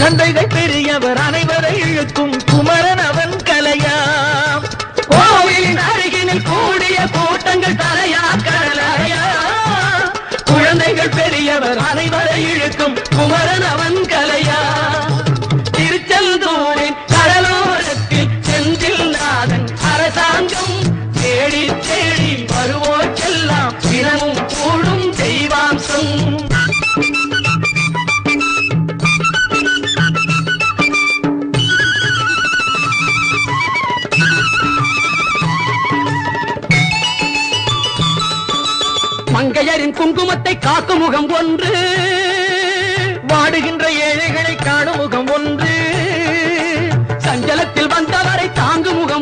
குழந்தைகள் பெரியவர் அனைவரை இழுக்கும் குமரன் அவன் கலையாம். கோவிலின் அருகினில் கூடிய கூட்டங்கள் தலையா கடலையா. குழந்தைகள் பெரியவர் அனைவரை இழுக்கும் குமரன் அவன் கலையா. திருச்செந்தூரின் கடலோரத்தில் செந்தில் நாதன் அரசாங்கம் தேடி தேடி வருவோர்க்கெல்லாம் தினமும் கூடும் தெய்வாம்சம். மங்கையரின் குங்குமத்தை காக்கும் முகம் ஒன்று, வாடுகின்ற ஏழைகளை காணும் முகம் ஒன்று, சஞ்சலத்தில் வந்தவரை தாங்கும் முகம்